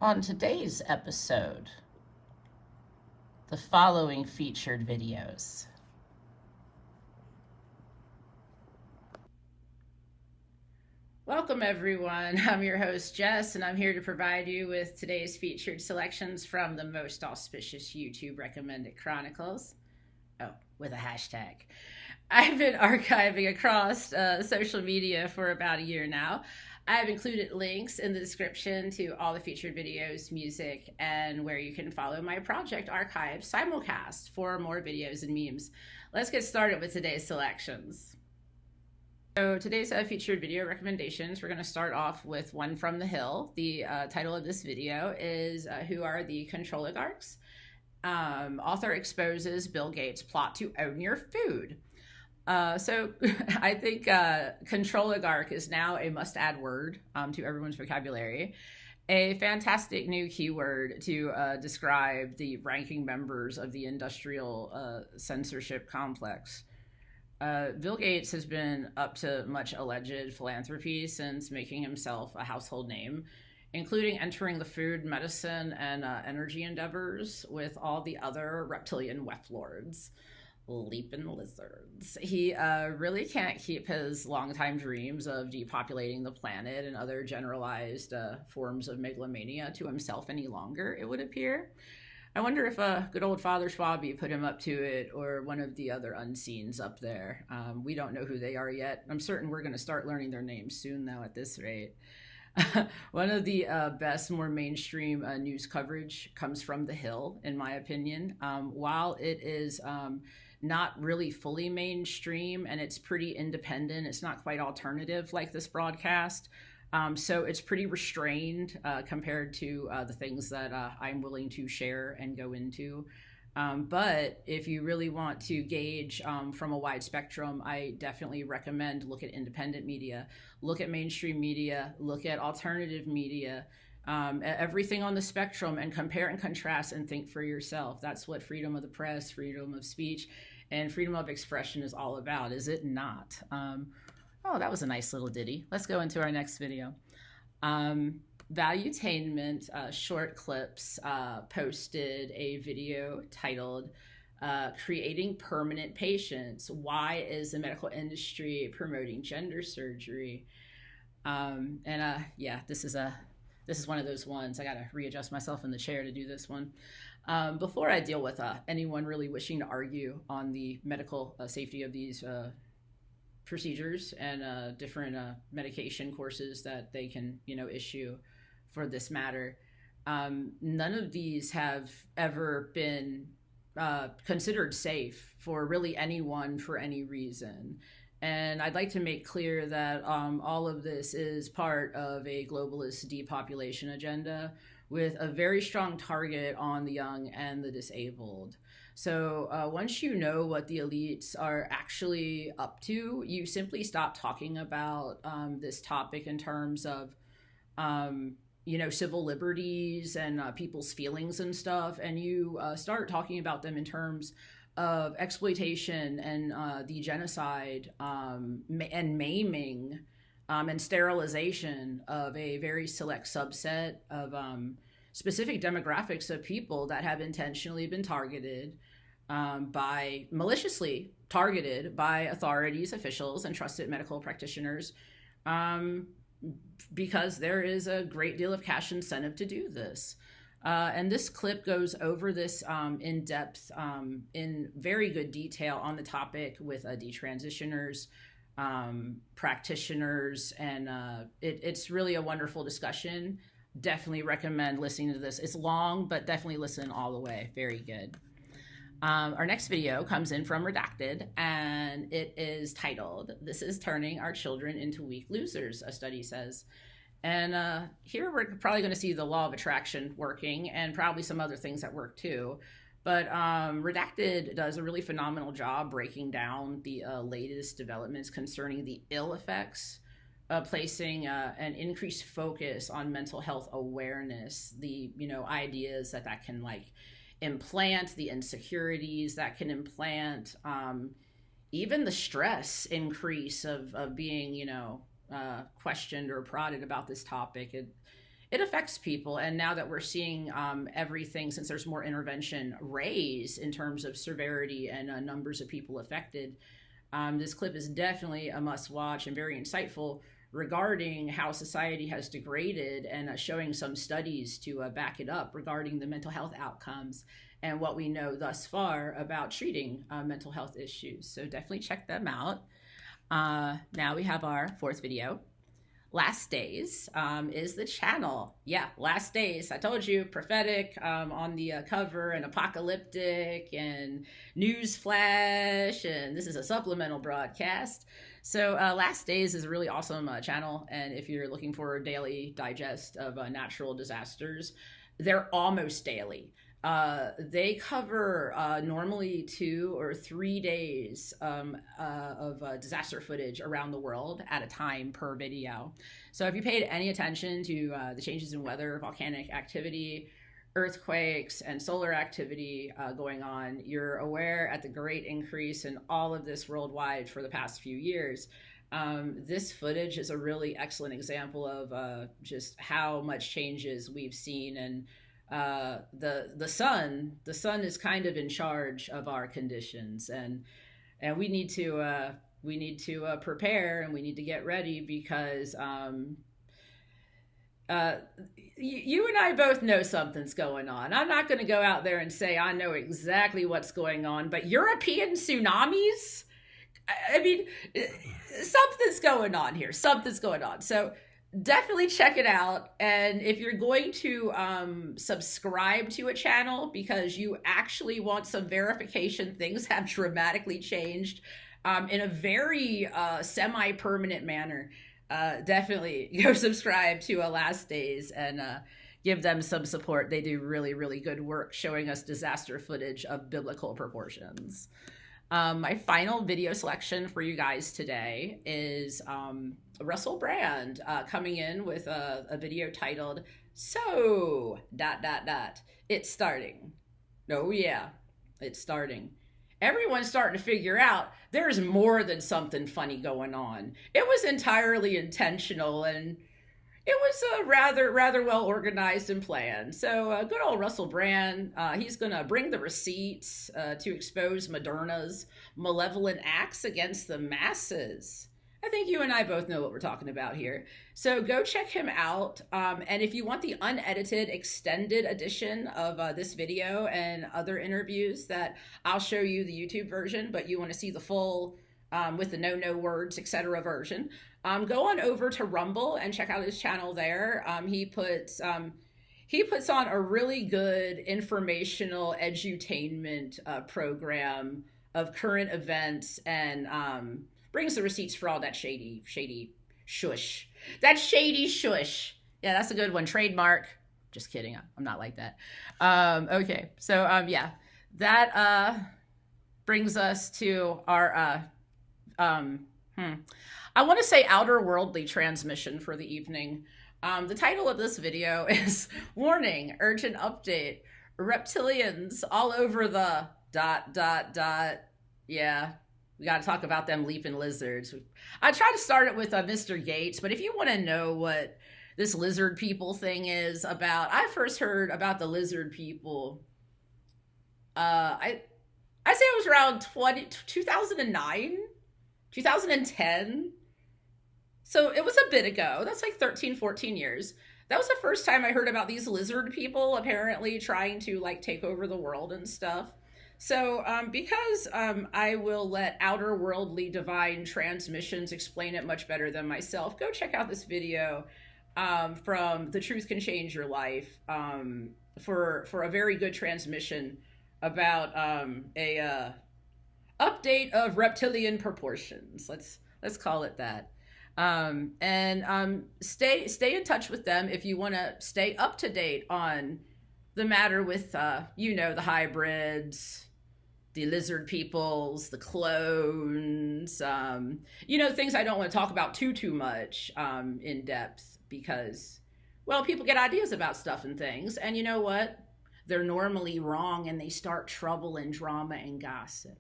On today's episode, the following featured videos. Welcome everyone, I'm your host Jess, and I'm here to provide you with today's featured selections from the most auspicious YouTube recommended chronicles. Oh, with a hashtag. I've been archiving across social media for about a year now. I've included links in the description to all the featured videos, music, and where you can follow my Project Archive simulcast for more videos and memes. Let's get started with today's selections. So today's featured video recommendations, we're going to start off with one from the Hill. The title of this video is Who Are the Control Oligarchs? Author exposes Bill Gates' plot to own your food. So I think control oligarch is now a must-add word to everyone's vocabulary. A fantastic new keyword to describe the ranking members of the industrial censorship complex. Bill Gates has been up to much alleged philanthropy since making himself a household name, including entering the food, medicine, and energy endeavors with all the other reptilian weft lords. Leaping lizards. He really can't keep his longtime dreams of depopulating the planet and other generalized forms of megalomania to himself any longer, it would appear. I wonder if good old Father Schwabi put him up to it, or one of the other unseens up there. We don't know who they are yet. I'm certain we're going to start learning their names soon, though, at this rate. One of the best, more mainstream news coverage comes from The Hill, in my opinion. While it is not really fully mainstream and it's pretty independent, it's not quite alternative like this broadcast. So it's pretty restrained compared to the things that I'm willing to share and go into. But if you really want to gauge from a wide spectrum, I definitely recommend look at independent media, look at mainstream media, look at alternative media, everything on the spectrum, and compare and contrast and think for yourself. That's what freedom of the press, freedom of speech, and freedom of expression is all about, is it not? Oh, that was a nice little ditty. Let's go into our next video. Valuetainment Short Clips posted a video titled Creating Permanent Patients. Why is the medical industry promoting gender surgery? Yeah, this is one of those ones. I gotta readjust myself in the chair to do this one. Before I deal with anyone really wishing to argue on the medical safety of these procedures and different medication courses that they can, issue for this matter, none of these have ever been considered safe for really anyone for any reason. And I'd like to make clear that all of this is part of a globalist depopulation agenda with a very strong target on the young and the disabled. So once you know what the elites are actually up to, you simply stop talking about this topic in terms of, civil liberties and people's feelings and stuff, and you start talking about them in terms of exploitation and the genocide and maiming and sterilization of a very select subset of specific demographics of people that have intentionally been targeted maliciously targeted by authorities, officials, and trusted medical practititioners because there is a great deal of cash incentive to do this. And this clip goes over this in depth, in very good detail on the topic with detransitioners, practitioners, and it's really a wonderful discussion. Definitely recommend listening to this. It's long, but definitely listen all the way. Very good. Our next video comes in from Redacted, and it is titled, This is Turning Our Children into Weak Losers, a study says. And here we're probably going to see the law of attraction working, and probably some other things that work too. But Redacted does a really phenomenal job breaking down the latest developments concerning the ill effects of placing an increased focus on mental health awareness, the ideas that can implant, the insecurities that can implant, even the stress increase of being questioned or prodded about this topic. it affects people. And now that we're seeing everything, since there's more intervention, raise in terms of severity and numbers of people affected, this clip is definitely a must watch and very insightful regarding how society has degraded, and showing some studies to back it up regarding the mental health outcomes and what we know thus far about treating mental health issues. So definitely check them out. Now we have our fourth video. Last Days is the channel. Yeah, Last Days. I told you, prophetic on the cover, and apocalyptic and news flash, and this is a supplemental broadcast. So Last Days is a really awesome channel, and if you're looking for a daily digest of natural disasters, they're almost daily. They cover normally 2 or 3 days of disaster footage around the world at a time per video. So if you paid any attention to the changes in weather, volcanic activity, earthquakes, and solar activity going on, you're aware at the great increase in all of this worldwide for the past few years. This footage is a really excellent example of just how much changes we've seen, and the sun is kind of in charge of our conditions, and we need to prepare, and we need to get ready, because you and I both know something's going on. I'm not going to go out there and say I know exactly what's going on, but European tsunamis, I mean, something's going on here. Something's going on. So definitely check it out. And if you're going to subscribe to a channel because you actually want some verification things have dramatically changed in a very semi-permanent manner, definitely go subscribe to Last Days and give them some support. They do really, really good work showing us disaster footage of biblical proportions. My final video selection for you guys today is Russell Brand coming in with a video titled "So ... It's starting." Oh yeah, it's starting. Everyone's starting to figure out there's more than something funny going on. It was entirely intentional, and it was rather well organized and planned. So good old Russell Brand, he's going to bring the receipts to expose Moderna's malevolent acts against the masses. I think you and I both know what we're talking about here. So go check him out. And if you want the unedited extended edition of this video and other interviews, that I'll show you the YouTube version, but you want to see the full with the no words, etc. version, go on over to Rumble and check out his channel there. He puts on a really good informational edutainment program of current events, and brings the receipts for all that shady shush. That shady shush. Yeah, that's a good one. Trademark. Just kidding. I'm not like that. Okay. So, yeah, that brings us to our, I want to say outer worldly transmission for the evening. The title of this video is Warning, Urgent Update. Reptilians all over the ... Yeah. We got to talk about them leaping lizards. I tried to start it with Mr. Gates, but if you want to know what this lizard people thing is about, I first heard about the lizard people. I say it was around 2009, 2010. So it was a bit ago. That's like 13, 14 years. That was the first time I heard about these lizard people apparently trying to like take over the world and stuff. So because I will let outer worldly divine transmissions explain it much better than myself, go check out this video from The Truth Can Change Your Life for a very good transmission about a update of reptilian proportions. Let's call it that. And stay in touch with them if you want to stay up to date on the matter with the hybrids, the lizard peoples, the clones, things I don't want to talk about too much in depth, because, well, people get ideas about stuff and things, and you know what? They're normally wrong, and they start trouble and drama and gossip.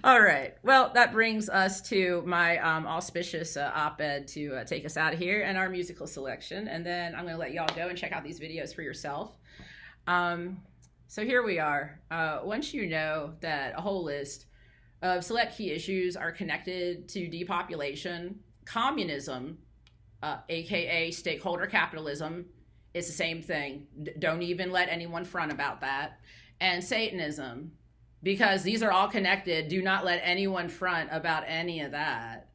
All right. Well, that brings us to my auspicious op-ed to take us out of here and our musical selection. And then I'm going to let y'all go and check out these videos for yourself. So here we are. Once you know that a whole list of select key issues are connected to depopulation, communism, aka stakeholder capitalism, it's the same thing. Don't even let anyone front about that. And Satanism, because these are all connected. Do not let anyone front about any of that.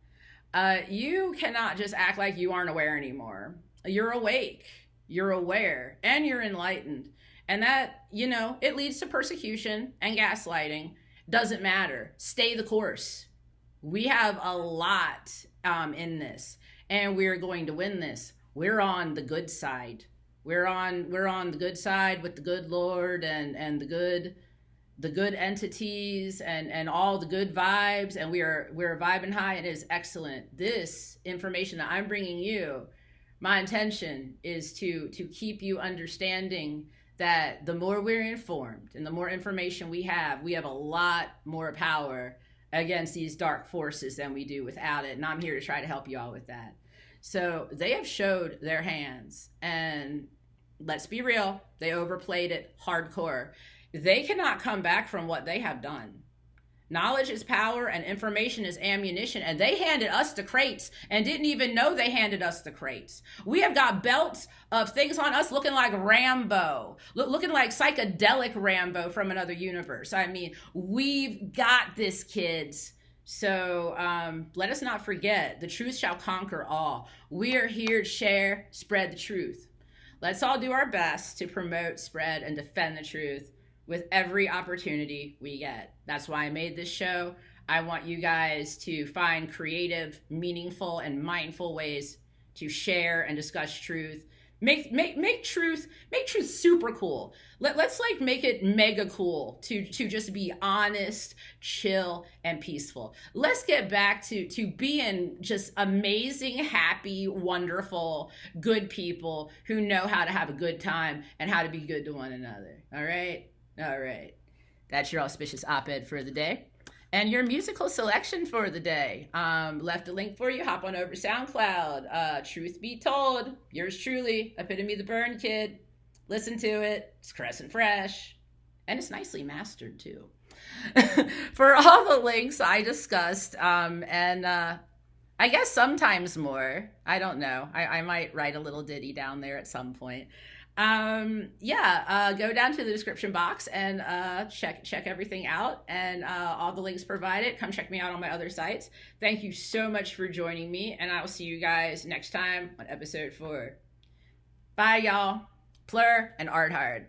You cannot just act like you aren't aware anymore. You're awake, you're aware, and you're enlightened. And that, it leads to persecution and gaslighting. Doesn't matter. Stay the course. We have a lot in this, and we're going to win this. We're on the good side. We're on the good side with the good Lord and the good entities and all the good vibes, and we're vibing high, and it is excellent. This information that I'm bringing you, my intention is to keep you understanding that the more we're informed and the more information we have a lot more power against these dark forces than we do without it. And I'm here to try to help you all with that. So they have showed their hands, and let's be real, they overplayed it hardcore. They cannot come back from what they have done. Knowledge is power and information is ammunition, and they handed us the crates and didn't even know they handed us the crates. We have got belts of things on us looking like Rambo, looking like psychedelic Rambo from another universe. I mean, we've got this, kids. So let us not forget, the truth shall conquer all. We are here to share, spread the truth. Let's all do our best to promote, spread, and defend the truth with every opportunity we get. That's why I made this show. I want you guys to find creative, meaningful, and mindful ways to share and discuss truth. Make truth super cool. Let's like make it mega cool to just be honest, chill, and peaceful. Let's get back to being just amazing, happy, wonderful, good people who know how to have a good time and how to be good to one another. All right? All right. That's your auspicious op-ed for the day. And your musical selection for the day. Left a link for you. Hop on over SoundCloud. Truth Be Told. Yours truly, Epitome the Burn Kid. Listen to it. It's crescent fresh. And it's nicely mastered, too. For all the links I discussed, and I guess sometimes more. I don't know. I might write a little ditty down there at some point. Go down to the description box and check everything out, and all the links provided. Come check me out on my other sites. Thank you so much for joining me, and I will see you guys next time on episode 4. Bye, y'all. PLUR and Art Hard.